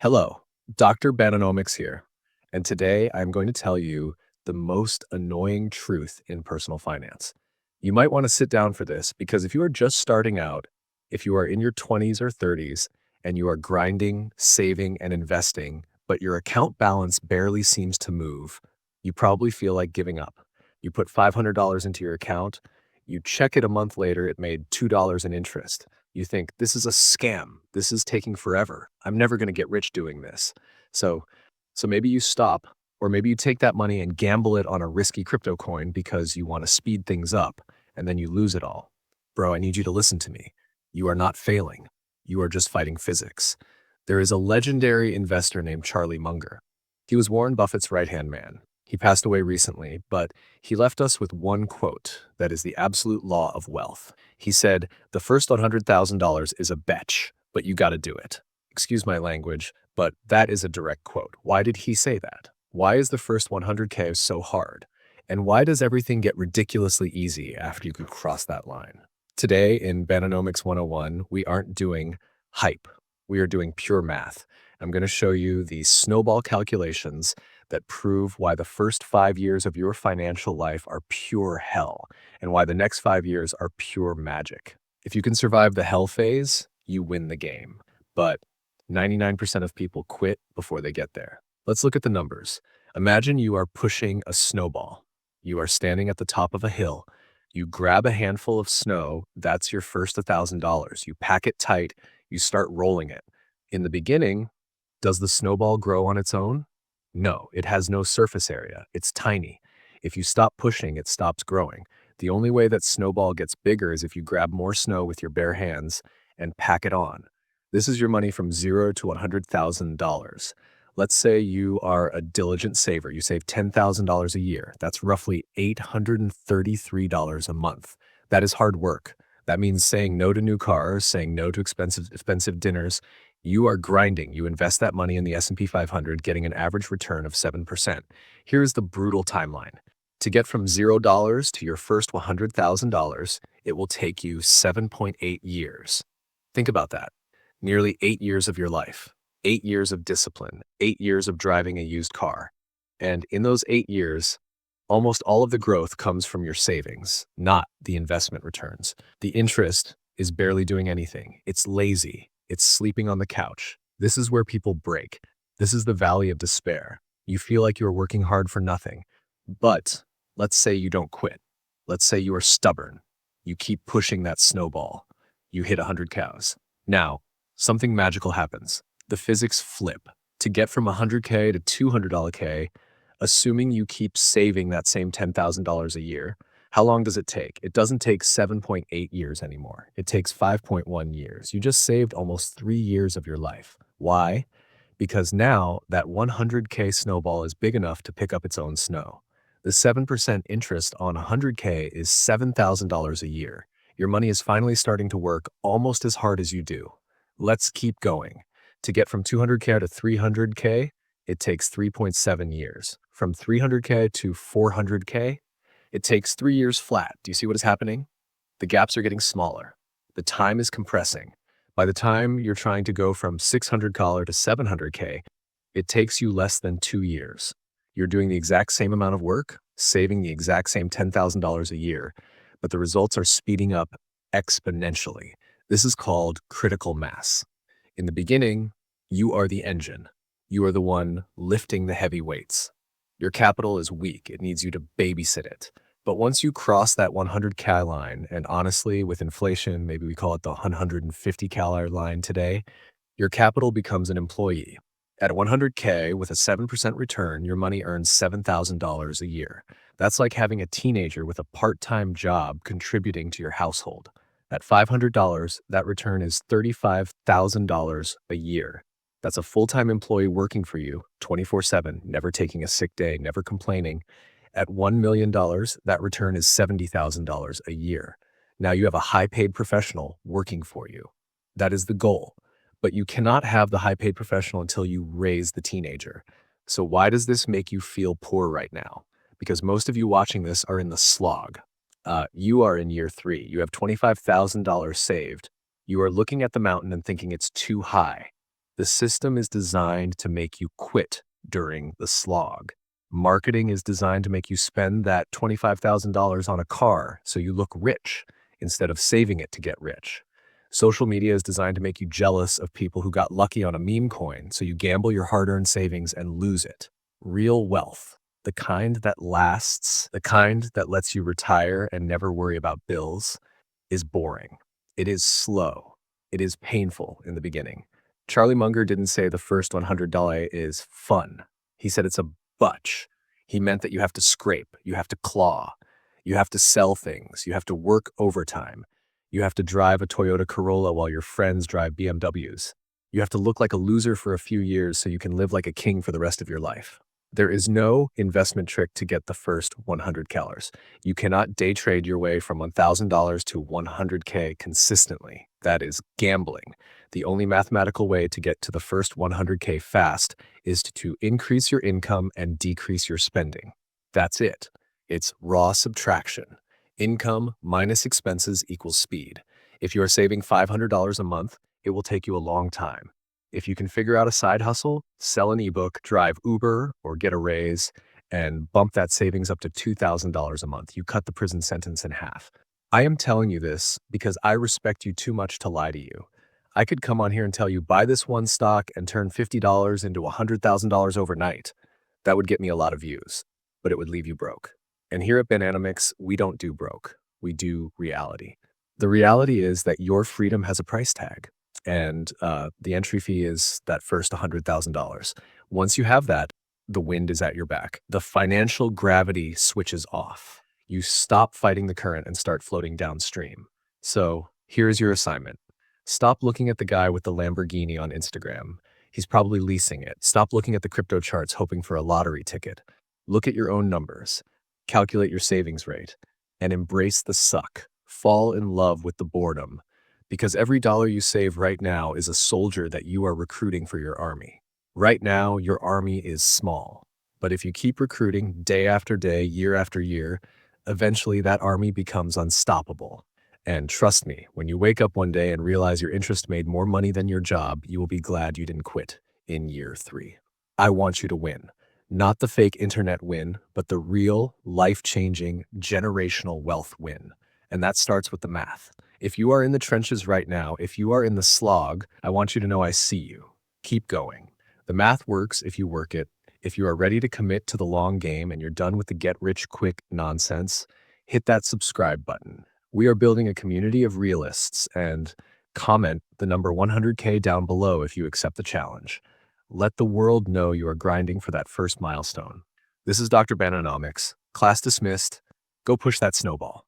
Hello, Dr. Bananomics here, and today I'm going to tell you the most annoying truth in personal finance. You might want to sit down for this because if you are just starting out, if you are in your 20s or 30s, and you are grinding, saving, and investing, but your account balance barely seems to move, you probably feel like giving up. You put $500 into your account, you check it a month later, it made $2 in interest. You think, this is a scam. This is taking forever. I'm never going to get rich doing this. So, so maybe you stop, or maybe you take that money and gamble it on a risky crypto coin because you want to speed things up, and then you lose it all. Bro, I need you to listen to me. You are not failing. You are just fighting physics. There is a legendary investor named Charlie Munger. He was Warren Buffett's right-hand man. He passed away recently, but he left us with one quote that is the absolute law of wealth. He said, the first $100,000 is a betch, but you got to do it. Excuse my language, but that is a direct quote. Why did he say that? Why is the first 100K so hard? And why does everything get ridiculously easy after you could cross that line? Today in Bananomics 101, we aren't doing hype. We are doing pure math. I'm going to show you the snowball calculations that prove why the first 5 years of your financial life are pure hell and why the next 5 years are pure magic. If you can survive the hell phase, you win the game. But 99% of people quit before they get there. Let's look at the numbers. Imagine you are pushing a snowball. You are standing at the top of a hill. You grab a handful of snow. That's your first $1,000. You pack it tight. You start rolling it. In the beginning, does the snowball grow on its own? No, it has no surface area. It's tiny. If you stop pushing, it stops growing. The only way that snowball gets bigger is if you grab more snow with your bare hands and pack it on. This is your money from $0 to $100,000. Let's say you are a diligent saver. You save $10,000 a year. That's roughly $833 a month. That is hard work. That means saying no to new cars, saying no to expensive dinners. You are grinding. You invest that money in the S&P 500, getting an average return of 7%. Here's the brutal timeline. To get from $0 to your first $100,000, it will take you 7.8 years. Think about that. Nearly 8 years of your life, 8 years of discipline, 8 years of driving a used car. And in those 8 years, almost all of the growth comes from your savings, not the investment returns. The interest is barely doing anything. It's lazy. It's sleeping on the couch. This is where people break. This is the valley of despair. You feel like you're working hard for nothing. But let's say you don't quit. Let's say you are stubborn. You keep pushing that snowball. You hit 100 cows. Now, something magical happens. The physics flip. To get from 100K to $200K, assuming you keep saving that same $10,000 a year, how long does it take? It doesn't take 7.8 years anymore. It takes 5.1 years. You just saved almost 3 years of your life. Why? Because now that 100K snowball is big enough to pick up its own snow. The 7% interest on 100K is $7,000 a year. Your money is finally starting to work almost as hard as you do. Let's keep going. To get from 200K to 300K, it takes 3.7 years. From 300K to 400K, it takes 3 years flat. Do you see what is happening? The gaps are getting smaller. The time is compressing. By the time you're trying to go from 600K to 700K, it takes you less than 2 years. You're doing the exact same amount of work, saving the exact same $10,000 a year, but the results are speeding up exponentially. This is called critical mass. In the beginning, you are the engine. You are the one lifting the heavy weights. Your capital is weak. It needs you to babysit it. But once you cross that 100K line, and honestly, with inflation, maybe we call it the 150K line today, your capital becomes an employee. At 100K with a 7% return, your money earns $7,000 a year. That's like having a teenager with a part-time job contributing to your household. At $500, that return is $35,000 a year. That's a full-time employee working for you 24/7, never taking a sick day, never complaining. At $1 million, that return is $70,000 a year. Now you have a high-paid professional working for you. That is the goal. But you cannot have the high-paid professional until you raise the teenager. So why does this make you feel poor right now? Because most of you watching this are in the slog. You are in year 3. You have $25,000 saved. You are looking at the mountain and thinking it's too high. The system is designed to make you quit during the slog. Marketing is designed to make you spend that $25,000 on a car so you look rich instead of saving it to get rich. Social media is designed to make you jealous of people who got lucky on a meme coin so you gamble your hard-earned savings and lose it. Real wealth, the kind that lasts, the kind that lets you retire and never worry about bills, is boring. It is slow. It is painful in the beginning. Charlie Munger didn't say the first $100 is fun. He said it's a butch. He meant that you have to scrape, you have to claw, you have to sell things, you have to work overtime, you have to drive a Toyota Corolla while your friends drive BMWs. You have to look like a loser for a few years so you can live like a king for the rest of your life. There is no investment trick to get the first 100 calories. You cannot day trade your way from $1,000 to 100K consistently. That is gambling. The only mathematical way to get to the first 100K fast is to increase your income and decrease your spending. That's it. It's raw subtraction. Income minus expenses equals speed. If you are saving $500 a month, it will take you a long time. If you can figure out a side hustle, sell an ebook, drive Uber, or get a raise, and bump that savings up to $2,000 a month, you cut the prison sentence in half. I am telling you this because I respect you too much to lie to you. I could come on here and tell you, buy this one stock and turn $50 into $100,000 overnight. That would get me a lot of views, but it would leave you broke. And here at Bananomics, we don't do broke. We do reality. The reality is that your freedom has a price tag. And the entry fee is that first $100,000. Once you have that, the wind is at your back. The financial gravity switches off. You stop fighting the current and start floating downstream. So here's your assignment. Stop looking at the guy with the Lamborghini on Instagram. He's probably leasing it. Stop looking at the crypto charts hoping for a lottery ticket. Look at your own numbers. Calculate your savings rate. And embrace the suck. Fall in love with the boredom. Because every dollar you save right now is a soldier that you are recruiting for your army. Right now, your army is small. But if you keep recruiting day after day, year after year, eventually that army becomes unstoppable. And trust me, when you wake up one day and realize your interest made more money than your job, you will be glad you didn't quit in year 3. I want you to win. Not the fake internet win, but the real, life-changing, generational wealth win. And that starts with the math. If you are in the trenches right now, if you are in the slog, I want you to know I see you. Keep going. The math works if you work it. If you are ready to commit to the long game and you're done with the get-rich-quick nonsense, hit that subscribe button. We are building a community of realists, and comment the number 100K down below if you accept the challenge. Let the world know you are grinding for that first milestone. This is Dr. Bananomics. Class dismissed. Go push that snowball.